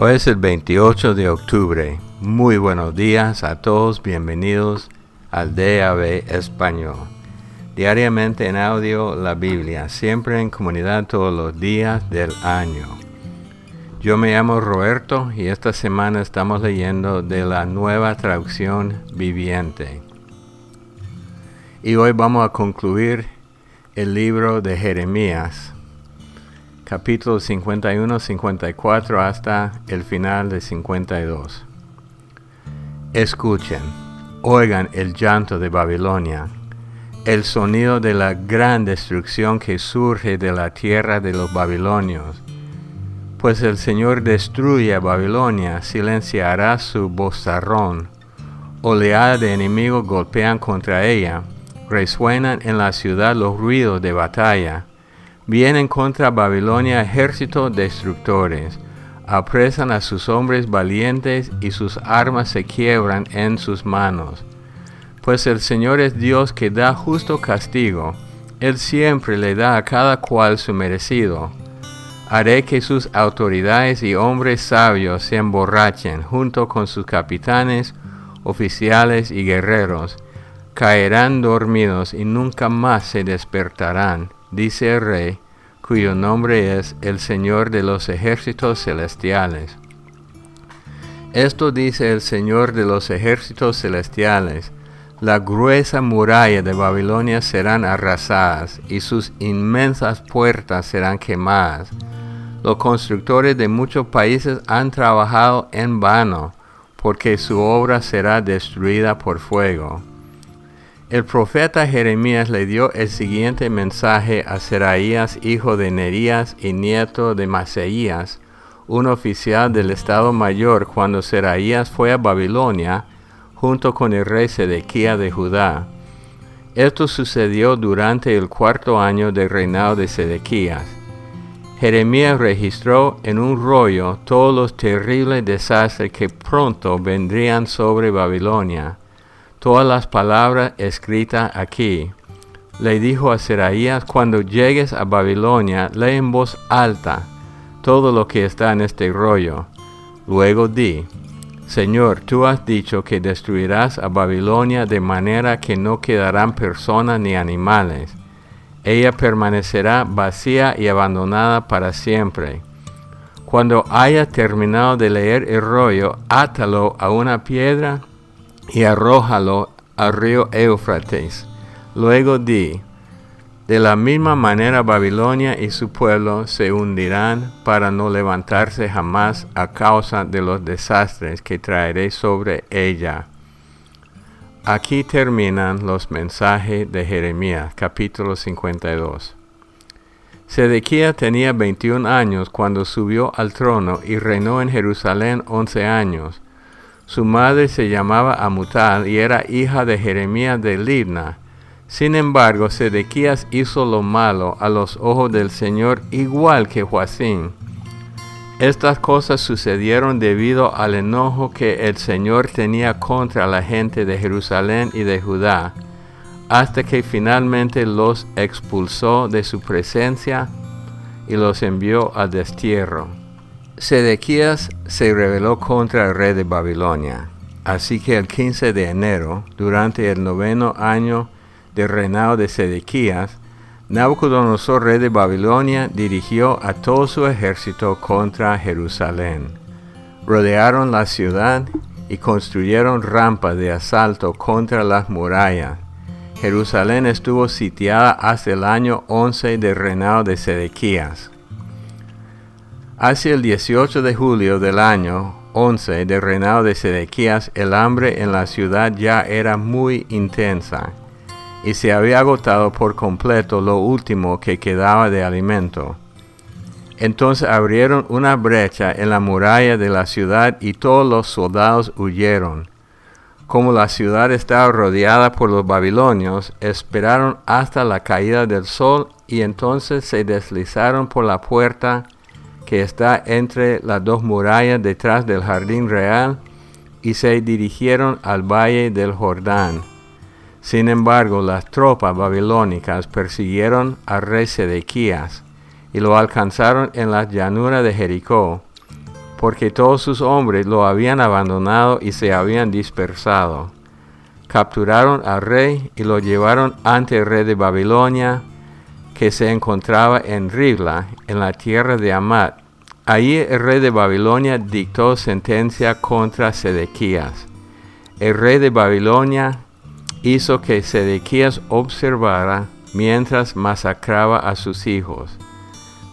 Hoy es el 28 de octubre. Muy buenos días a todos, bienvenidos al DAB Español. Diariamente en audio la Biblia, siempre en comunidad todos los días del año. Yo me llamo Roberto y esta semana estamos leyendo de la Nueva Traducción Viviente. Y hoy vamos a concluir el libro de Jeremías, capítulos 51, 54 hasta el final de 52. Escuchen, oigan el llanto de Babilonia, el sonido de la gran destrucción que surge de la tierra de los babilonios. Pues el Señor destruye a Babilonia, silenciará su vozarrón. Oleadas de enemigos golpean contra ella, resuenan en la ciudad los ruidos de batalla. Vienen contra Babilonia ejércitos destructores, apresan a sus hombres valientes y sus armas se quiebran en sus manos. Pues el Señor es Dios que da justo castigo, Él siempre le da a cada cual su merecido. Haré que sus autoridades y hombres sabios se emborrachen junto con sus capitanes, oficiales y guerreros. Caerán dormidos y nunca más se despertarán, dice el Rey, cuyo nombre es el Señor de los ejércitos celestiales. Esto dice el Señor de los ejércitos celestiales: la gruesa muralla de Babilonia serán arrasadas, y sus inmensas puertas serán quemadas. Los constructores de muchos países han trabajado en vano, porque su obra será destruida por fuego. El profeta Jeremías le dio el siguiente mensaje a Seraías, hijo de Nerías y nieto de Maseías, un oficial del Estado Mayor, cuando Seraías fue a Babilonia, junto con el rey Sedequías de Judá. Esto sucedió durante el 4º año del reinado de Sedequías. Jeremías registró en un rollo todos los terribles desastres que pronto vendrían sobre Babilonia. Todas las palabras escritas aquí. Le dijo a Seraías: cuando llegues a Babilonia, lee en voz alta todo lo que está en este rollo. Luego di: Señor, tú has dicho que destruirás a Babilonia de manera que no quedarán personas ni animales. Ella permanecerá vacía y abandonada para siempre. Cuando hayas terminado de leer el rollo, átalo a una piedra y arrójalo al río Éufrates. Luego di: de la misma manera Babilonia y su pueblo se hundirán para no levantarse jamás a causa de los desastres que traeré sobre ella. Aquí terminan los mensajes de Jeremías, capítulo 52. Sedequías tenía 21 años cuando subió al trono y reinó en Jerusalén 11 años. Su madre se llamaba Amutal y era hija de Jeremías de Libna. Sin embargo, Sedequías hizo lo malo a los ojos del Señor, igual que Joacim. Estas cosas sucedieron debido al enojo que el Señor tenía contra la gente de Jerusalén y de Judá, hasta que finalmente los expulsó de su presencia y los envió al destierro. Sedequías se rebeló contra el rey de Babilonia. Así que el 15 de enero, durante el 9º año del reinado de Sedequías, Nabucodonosor, rey de Babilonia, dirigió a todo su ejército contra Jerusalén. Rodearon la ciudad y construyeron rampas de asalto contra las murallas. Jerusalén estuvo sitiada hasta el año 11 del reinado de Sedequías. Hacia el 18 de julio del año 11 del reinado de Sedequías, el hambre en la ciudad ya era muy intensa, y se había agotado por completo lo último que quedaba de alimento. Entonces abrieron una brecha en la muralla de la ciudad y todos los soldados huyeron. Como la ciudad estaba rodeada por los babilonios, esperaron hasta la caída del sol y entonces se deslizaron por la puerta que está entre las dos murallas detrás del jardín real y se dirigieron al valle del Jordán. Sin embargo, las tropas babilónicas persiguieron al rey Sedequías y lo alcanzaron en las llanuras de Jericó. porque todos sus hombres lo habían abandonado y se habían dispersado. Capturaron al rey y lo llevaron ante el rey de Babilonia, que se encontraba en Ribla, en la tierra de Hamat. Allí el rey de Babilonia dictó sentencia contra Sedequías. El rey de Babilonia hizo que Sedequías observara mientras masacraba a sus hijos.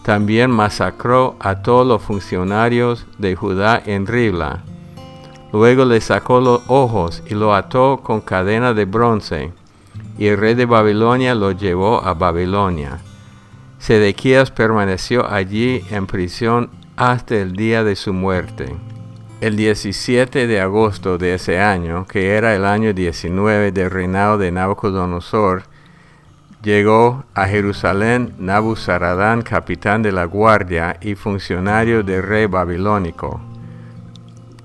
También masacró a todos los funcionarios de Judá en Ribla. Luego le sacó los ojos y lo ató con cadena de bronce, y el rey de Babilonia lo llevó a Babilonia. Sedequías permaneció allí en prisión hasta el día de su muerte. El 17 de agosto de ese año, que era el año 19 del reinado de Nabucodonosor, llegó a Jerusalén Nabuzaradán, capitán de la guardia y funcionario del rey babilónico.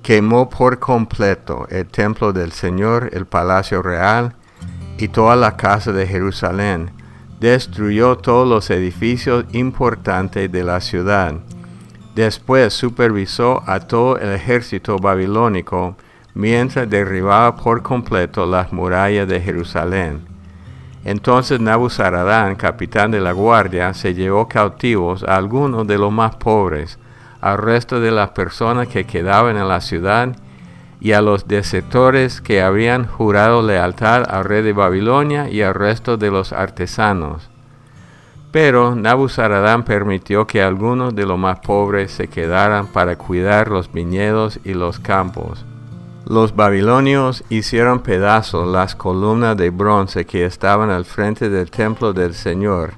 Quemó por completo el templo del Señor, el palacio real y toda la casa de Jerusalén. Destruyó todos los edificios importantes de la ciudad. Después supervisó a todo el ejército babilónico mientras derribaba por completo las murallas de Jerusalén. Entonces Nabuzaradán, capitán de la guardia, se llevó cautivos a algunos de los más pobres, al resto de las personas que quedaban en la ciudad y a los desertores que habían jurado lealtad al rey de Babilonia y al resto de los artesanos. Pero Nabuzaradán permitió que algunos de los más pobres se quedaran para cuidar los viñedos y los campos. Los babilonios hicieron pedazos las columnas de bronce que estaban al frente del templo del Señor,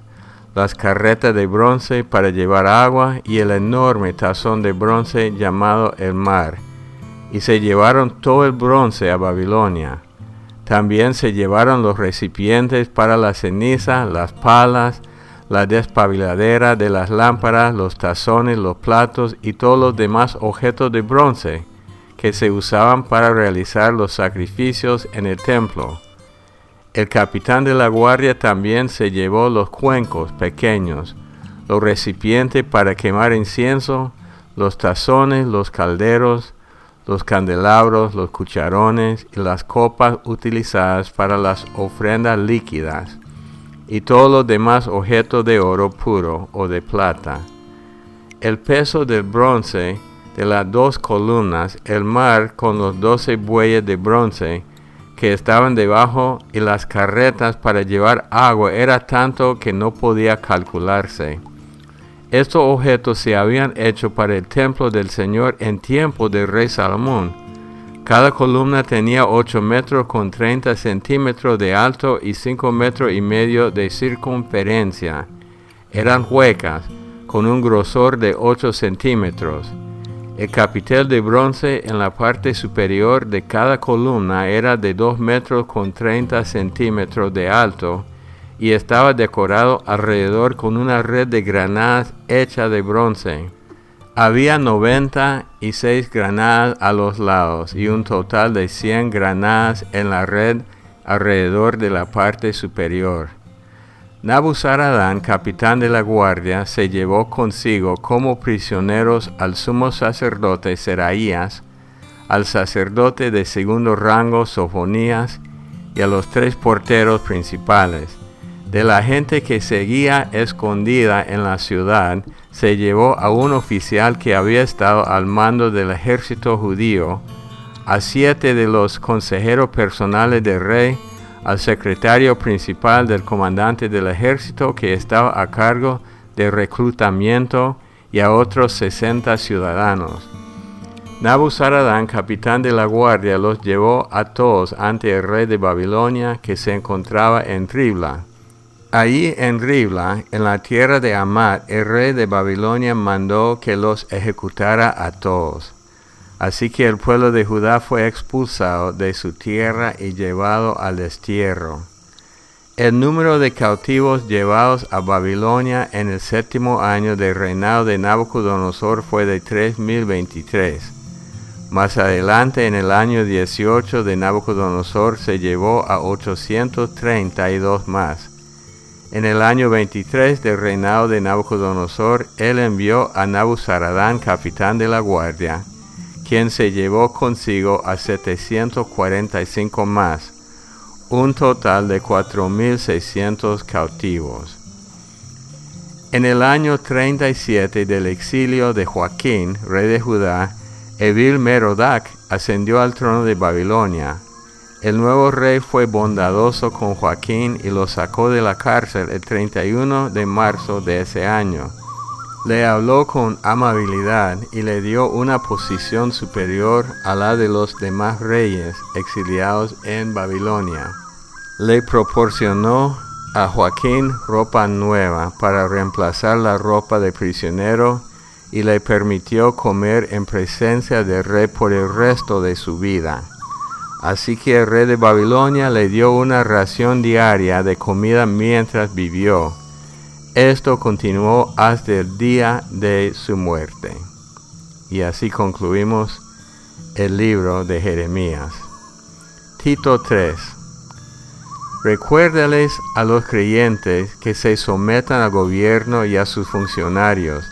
las carretas de bronce para llevar agua y el enorme tazón de bronce llamado el mar, y se llevaron todo el bronce a Babilonia. También se llevaron los recipientes para la ceniza, las palas, la despabiladera de las lámparas, los tazones, los platos y todos los demás objetos de bronce que se usaban para realizar los sacrificios en el templo. El capitán de la guardia también se llevó los cuencos pequeños, los recipientes para quemar incienso, los tazones, los calderos, los candelabros, los cucharones y las copas utilizadas para las ofrendas líquidas, y todos los demás objetos de oro puro o de plata. El peso del bronce de las 2 columnas, el mar con los 12 bueyes de bronce que estaban debajo y las carretas para llevar agua era tanto que no podía calcularse. Estos objetos se habían hecho para el templo del Señor en tiempo del rey Salomón. Cada columna tenía 8 metros con 30 centímetros de alto y 5 metros y medio de circunferencia. Eran huecas, con un grosor de 8 centímetros. El capitel de bronce en la parte superior de cada columna era de 2 metros con 30 centímetros de alto y estaba decorado alrededor con una red de granadas hecha de bronce. Había 96 granadas a los lados y un total de 100 granadas en la red alrededor de la parte superior. Nabuzaradán, capitán de la guardia, se llevó consigo como prisioneros al sumo sacerdote Seraías, al sacerdote de segundo rango Sofonías y a los 3 porteros principales. De la gente que seguía escondida en la ciudad, se llevó a un oficial que había estado al mando del ejército judío, a 7 de los consejeros personales del rey, al secretario principal del comandante del ejército que estaba a cargo del reclutamiento y a otros 60 ciudadanos. Nabuzaradán, capitán de la guardia, los llevó a todos ante el rey de Babilonia que se encontraba en Ribla. Allí en Ribla, en la tierra de Hamat, el rey de Babilonia mandó que los ejecutara a todos. Así que el pueblo de Judá fue expulsado de su tierra y llevado al destierro. El número de cautivos llevados a Babilonia en el 7º año del reinado de Nabucodonosor fue de 3,023. Más adelante, en el año 18 de Nabucodonosor, se llevó a 832 más. En el año 23 del reinado de Nabucodonosor, él envió a Nabuzaradán, capitán de la guardia, quien se llevó consigo a 745 más, un total de 4,600 cautivos. En el año 37 del exilio de Joaquín, rey de Judá, Evil-Merodach ascendió al trono de Babilonia. El nuevo rey fue bondadoso con Joaquín y lo sacó de la cárcel el 31 de marzo de ese año. Le habló con amabilidad y le dio una posición superior a la de los demás reyes exiliados en Babilonia. Le proporcionó a Joaquín ropa nueva para reemplazar la ropa de prisionero y le permitió comer en presencia del rey por el resto de su vida. Así que el rey de Babilonia le dio una ración diaria de comida mientras vivió. Esto continuó hasta el día de su muerte. Y así concluimos el libro de Jeremías. Tito 3. Recuérdales a los creyentes que se sometan al gobierno y a sus funcionarios.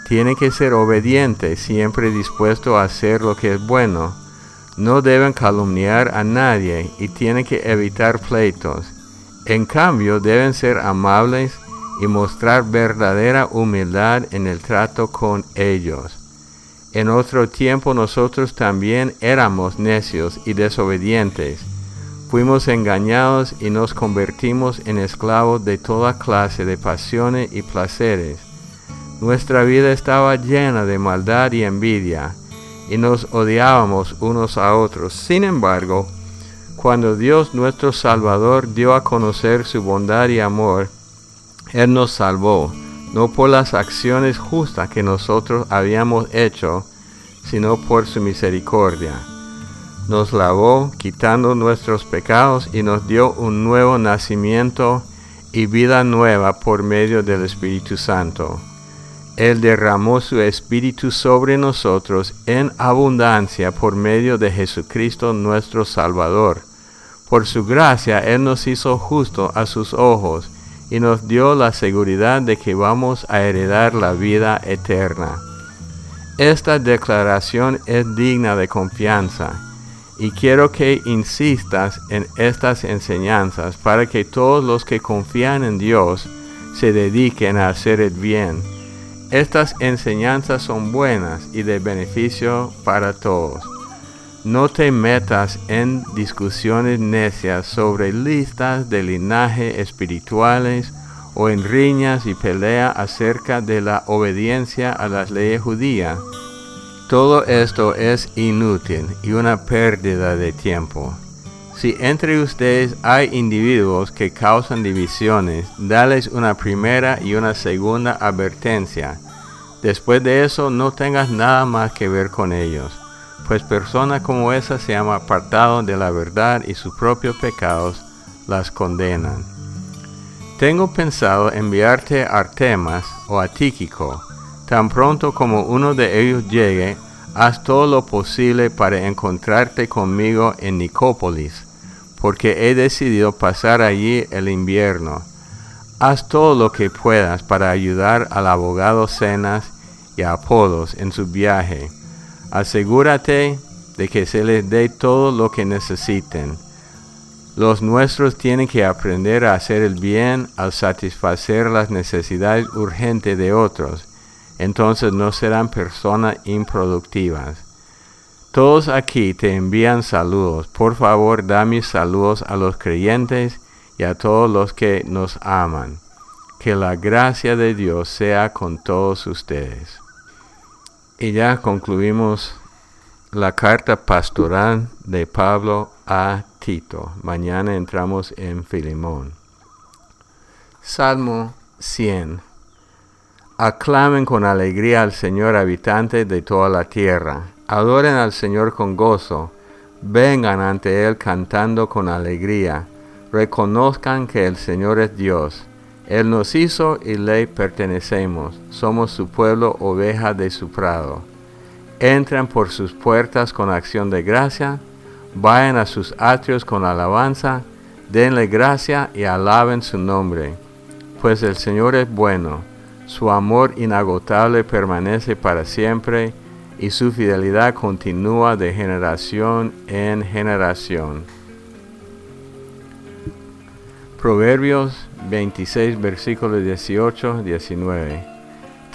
Tienen que ser obedientes, siempre dispuestos a hacer lo que es bueno. No deben calumniar a nadie y tienen que evitar pleitos. En cambio, deben ser amables y mostrar verdadera humildad en el trato con ellos. En otro tiempo nosotros también éramos necios y desobedientes. Fuimos engañados y nos convertimos en esclavos de toda clase de pasiones y placeres. Nuestra vida estaba llena de maldad y envidia, y nos odiábamos unos a otros. Sin embargo, cuando Dios nuestro Salvador dio a conocer su bondad y amor, Él nos salvó, no por las acciones justas que nosotros habíamos hecho, sino por su misericordia. Nos lavó, quitando nuestros pecados, y nos dio un nuevo nacimiento y vida nueva por medio del Espíritu Santo. Él derramó su Espíritu sobre nosotros en abundancia por medio de Jesucristo nuestro Salvador. Por su gracia, Él nos hizo justos a sus ojos y nos dio la seguridad de que vamos a heredar la vida eterna. Esta declaración es digna de confianza, y quiero que insistas en estas enseñanzas para que todos los que confían en Dios se dediquen a hacer el bien. Estas enseñanzas son buenas y de beneficio para todos. No te metas en discusiones necias sobre listas de linaje espirituales o en riñas y peleas acerca de la obediencia a las leyes judías. Todo esto es inútil y una pérdida de tiempo. Si entre ustedes hay individuos que causan divisiones, dales una primera y una segunda advertencia. Después de eso, no tengas nada más que ver con ellos, pues personas como esas se han apartado de la verdad y sus propios pecados las condenan. Tengo pensado enviarte a Artemas o a Tíquico. Tan pronto como uno de ellos llegue, haz todo lo posible para encontrarte conmigo en Nicópolis, porque he decidido pasar allí el invierno. Haz todo lo que puedas para ayudar al abogado Zenas y a Apolos en su viaje. Asegúrate de que se les dé todo lo que necesiten. Los nuestros tienen que aprender a hacer el bien al satisfacer las necesidades urgentes de otros. Entonces no serán personas improductivas. Todos aquí te envían saludos. Por favor, da mis saludos a los creyentes y a todos los que nos aman. Que la gracia de Dios sea con todos ustedes. Y ya concluimos la carta pastoral de Pablo a Tito. Mañana entramos en Filemón. Salmo 100. Aclamen con alegría al Señor, habitantes de toda la tierra. Adoren al Señor con gozo. Vengan ante Él cantando con alegría. Reconozcan que el Señor es Dios. Él nos hizo y le pertenecemos. Somos su pueblo, oveja de su prado. Entren por sus puertas con acción de gracia. Vayan a sus atrios con alabanza. Denle gracia y alaben su nombre. pues el Señor es bueno, su amor inagotable permanece para siempre, y su fidelidad continúa de generación en generación. Proverbios 26, versículos 18-19.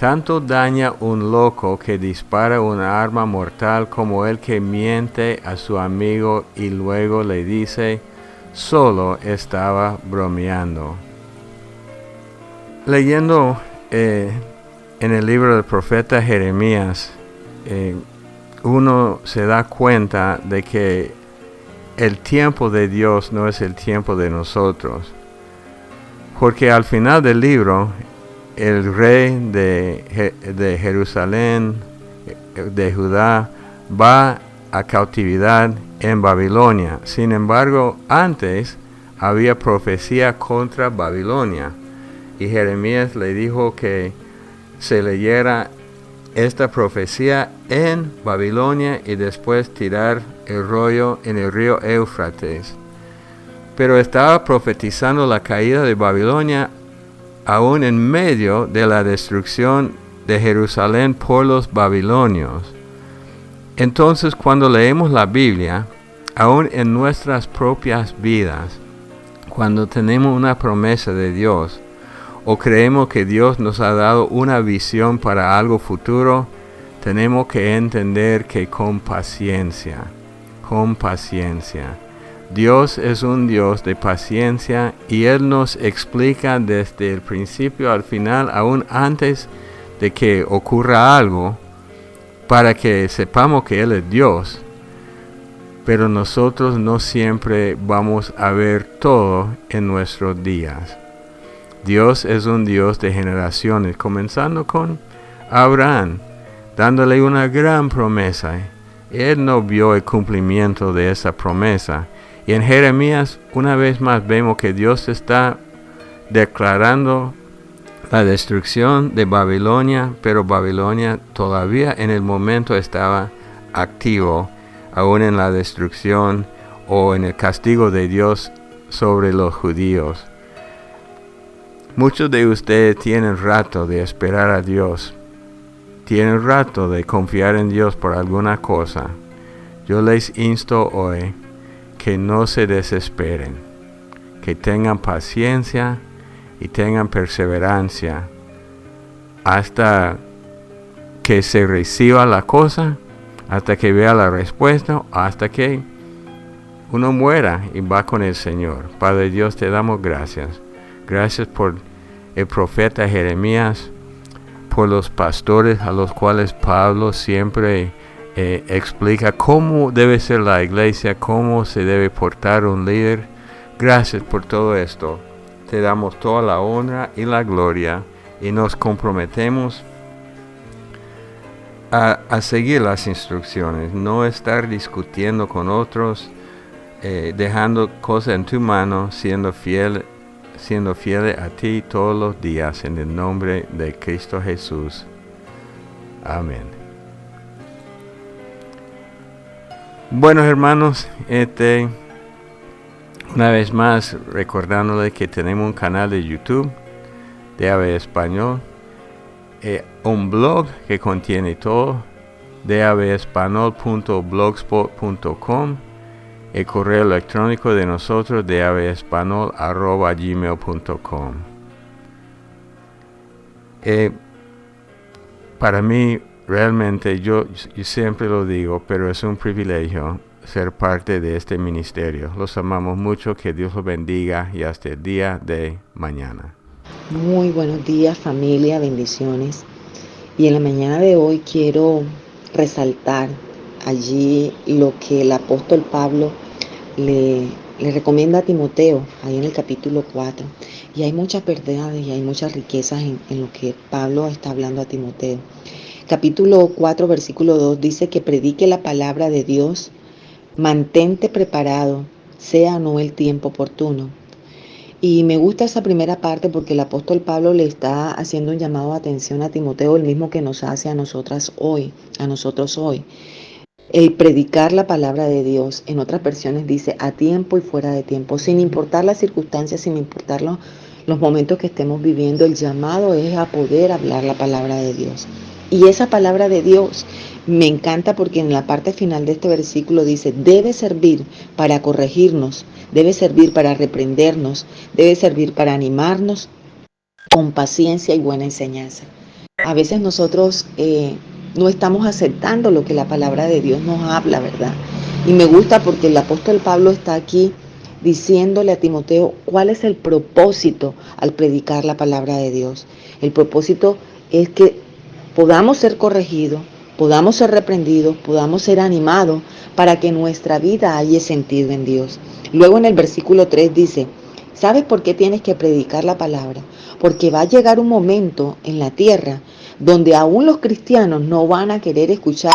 Tanto daña un loco que dispara una arma mortal como el que miente a su amigo y luego le dice, solo estaba bromeando. Leyendo en el libro del profeta Jeremías, uno se da cuenta de que el tiempo de Dios no es el tiempo de nosotros. Porque al final del libro, el rey de Jerusalén, de Judá, va a cautividad en Babilonia. Sin embargo, antes había profecía contra Babilonia. Y Jeremías le dijo que se leyera esta profecía en Babilonia y después tirar el rollo en el río Éufrates. Pero estaba profetizando la caída de Babilonia aún en medio de la destrucción de Jerusalén por los babilonios. Entonces, cuando leemos la Biblia, aún en nuestras propias vidas, cuando tenemos una promesa de Dios, o creemos que Dios nos ha dado una visión para algo futuro, tenemos que entender que con paciencia, Dios es un Dios de paciencia y Él nos explica desde el principio al final, aún antes de que ocurra algo, para que sepamos que Él es Dios. Pero nosotros no siempre vamos a ver todo en nuestros días. Dios es un Dios de generaciones, comenzando con Abraham, dándole una gran promesa. Él no vio el cumplimiento de esa promesa. Y en Jeremías, una vez más, vemos que Dios está declarando la destrucción de Babilonia, pero Babilonia todavía en el momento estaba activo, aún en la destrucción o en el castigo de Dios sobre los judíos. Muchos de ustedes tienen rato de esperar a Dios, tienen rato de confiar en Dios por alguna cosa. Yo les insto hoy que no se desesperen, que tengan paciencia y tengan perseverancia hasta que se reciba la cosa, hasta que vea la respuesta, hasta que uno muera y va con el Señor. Padre Dios, te damos gracias. Gracias por el profeta Jeremías, por los pastores a los cuales Pablo siempre explica cómo debe ser la iglesia, cómo se debe portar un líder. Gracias por todo esto. Te damos toda la honra y la gloria y nos comprometemos a seguir las instrucciones, no estar discutiendo con otros, dejando cosas en tu mano, siendo fiel a ti todos los días, en el nombre de Cristo Jesús. Amén. Bueno, hermanos, una vez más recordándole que tenemos un canal de YouTube de DAB Español, un blog que contiene todo, dabespanol.blogspot.com, el correo electrónico de nosotros, dabespanol@gmail.com. Para mí, realmente, yo siempre lo digo, pero es un privilegio ser parte de este ministerio. Los amamos mucho, que Dios los bendiga y hasta el día de mañana. Muy buenos días, familia, bendiciones. Y en la mañana de hoy quiero resaltar allí lo que el apóstol Pablo le recomienda a Timoteo, ahí en el capítulo 4. Y hay muchas verdades y hay muchas riquezas en lo que Pablo está hablando a Timoteo. Capítulo 4, versículo 2 dice que predique la palabra de Dios, mantente preparado, sea o no el tiempo oportuno. Y me gusta esa primera parte porque el apóstol Pablo le está haciendo un llamado de atención a Timoteo, el mismo que nos hace a nosotros hoy. El predicar la palabra de Dios, en otras versiones dice a tiempo y fuera de tiempo, sin importar las circunstancias, sin importar los momentos que estemos viviendo, el llamado es a poder hablar la palabra de Dios. Y esa palabra de Dios me encanta porque en la parte final de este versículo dice, debe servir para corregirnos, debe servir para reprendernos, debe servir para animarnos con paciencia y buena enseñanza. A veces nosotros no estamos aceptando lo que la palabra de Dios nos habla, ¿verdad? Y me gusta porque el apóstol Pablo está aquí diciéndole a Timoteo cuál es el propósito al predicar la palabra de Dios. El propósito es que podamos ser corregidos, podamos ser reprendidos, podamos ser animados para que nuestra vida haya sentido en Dios. Luego en el versículo 3 dice, ¿sabes por qué tienes que predicar la palabra? Porque va a llegar un momento en la tierra donde aún los cristianos no van a querer escuchar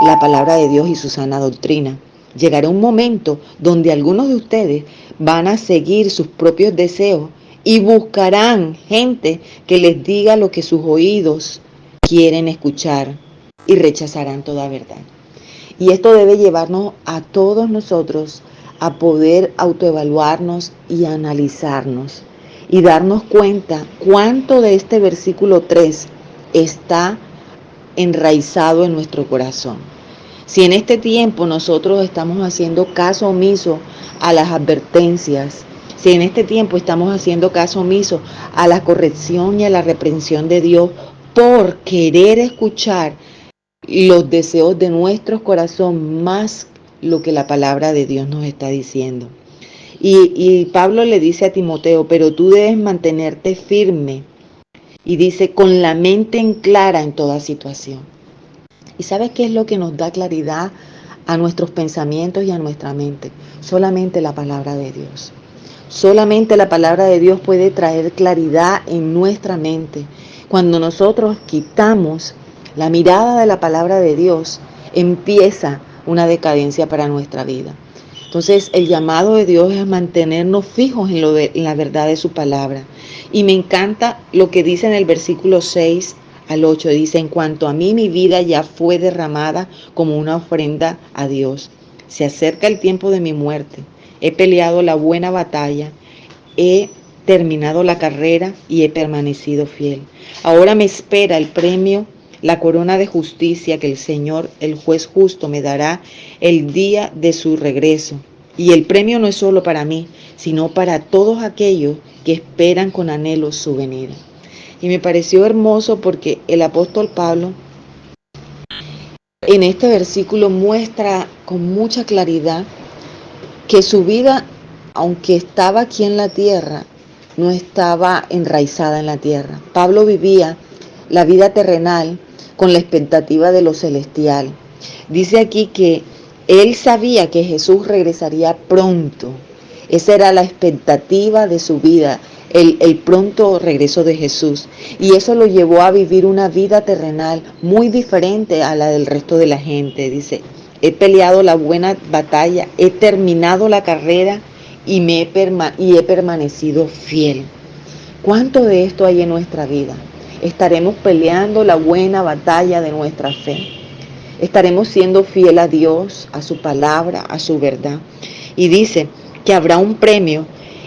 la palabra de Dios y su sana doctrina. Llegará un momento donde algunos de ustedes van a seguir sus propios deseos y buscarán gente que les diga lo que sus oídos quieren escuchar y rechazarán toda verdad. Y esto debe llevarnos a todos nosotros a poder autoevaluarnos y analizarnos y darnos cuenta cuánto de este versículo 3 está enraizado en nuestro corazón. Si en este tiempo nosotros estamos haciendo caso omiso a las advertencias, si en este tiempo estamos haciendo caso omiso a la corrección y a la reprensión de Dios por querer escuchar los deseos de nuestro corazón más lo que la palabra de Dios nos está diciendo. Y Pablo le dice a Timoteo, pero tú debes mantenerte firme. Y dice, con la mente en clara en toda situación. ¿Y sabes qué es lo que nos da claridad a nuestros pensamientos y a nuestra mente? Solamente la palabra de Dios. Solamente la palabra de Dios puede traer claridad en nuestra mente. Cuando nosotros quitamos la mirada de la palabra de Dios, empieza una decadencia para nuestra vida. Entonces el llamado de Dios es mantenernos fijos en la verdad de su palabra. Y me encanta lo que dice en el versículo 6 al 8. Dice, en cuanto a mí, mi vida ya fue derramada como una ofrenda a Dios. Se acerca el tiempo de mi muerte. He peleado la buena batalla. He terminado la carrera y he permanecido fiel. Ahora me espera el premio, la corona de justicia que el Señor, el juez justo, me dará el día de su regreso. Y el premio no es solo para mí, sino para todos aquellos que esperan con anhelo su venida. Y me pareció hermoso porque el apóstol Pablo en este versículo muestra con mucha claridad que su vida, aunque estaba aquí en la tierra, no estaba enraizada en la tierra. Pablo vivía la vida terrenal con la expectativa de lo celestial. Dice aquí que él sabía que Jesús regresaría pronto. Esa era la expectativa de su vida, el pronto regreso de Jesús. Y eso lo llevó a vivir una vida terrenal muy diferente a la del resto de la gente. Dice, he peleado la buena batalla, he terminado la carrera y he permanecido fiel. ¿Cuánto de esto hay en nuestra vida? Estaremos peleando la buena batalla de nuestra fe. Estaremos siendo fiel a Dios, a su palabra, a su verdad. Y dice que habrá un premio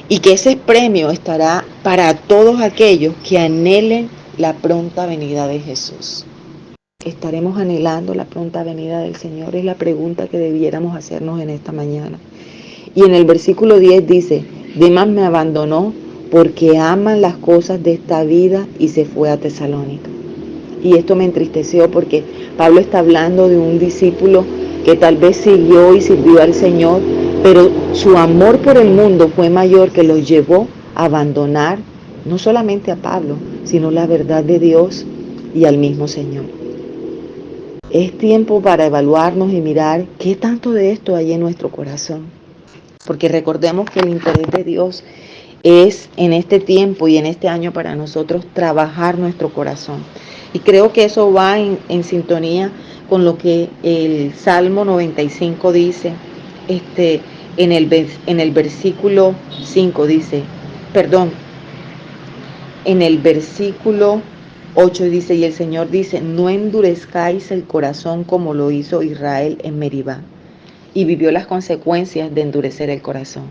y que ese premio estará para todos aquellos que anhelen la pronta venida de Jesús. ¿Estaremos anhelando la pronta venida del Señor? Es la pregunta que debiéramos hacernos en esta mañana. Y en el versículo 10 dice, Demas me abandonó porque ama las cosas de esta vida y se fue a Tesalónica. Y esto me entristeció porque Pablo está hablando de un discípulo que tal vez siguió y sirvió al Señor, pero su amor por el mundo fue mayor, que lo llevó a abandonar no solamente a Pablo, sino la verdad de Dios y al mismo Señor. Es tiempo para evaluarnos y mirar qué tanto de esto hay en nuestro corazón. Porque recordemos que el interés de Dios es en este tiempo y en este año para nosotros trabajar nuestro corazón. Y creo que eso va en sintonía con lo que el Salmo 95 dice, en el versículo 5 dice, en el versículo 8 dice, y el Señor dice, no endurezcáis el corazón como lo hizo Israel en Meribá, y vivió las consecuencias de endurecer el corazón.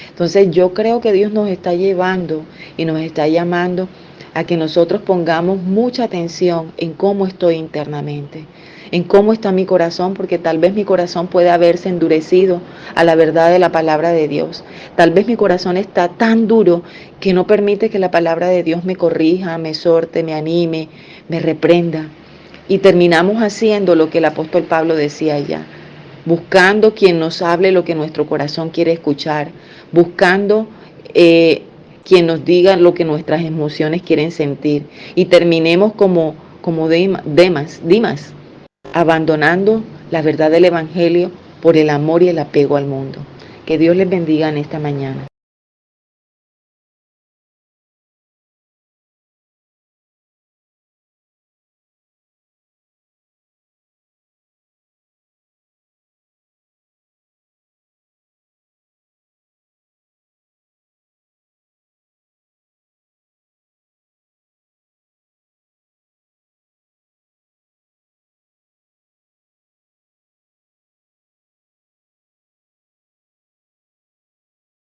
Entonces yo creo que Dios nos está llevando y nos está llamando a que nosotros pongamos mucha atención en cómo estoy internamente, en cómo está mi corazón, porque tal vez mi corazón puede haberse endurecido a la verdad de la palabra de Dios. Tal vez mi corazón está tan duro que no permite que la palabra de Dios me corrija, me exhorte, me anime, me reprenda. Y terminamos haciendo lo que el apóstol Pablo decía allá, buscando quien nos hable lo que nuestro corazón quiere escuchar, buscando quien nos diga lo que nuestras emociones quieren sentir, y terminemos como Dimas, abandonando la verdad del Evangelio por el amor y el apego al mundo. Que Dios les bendiga en esta mañana.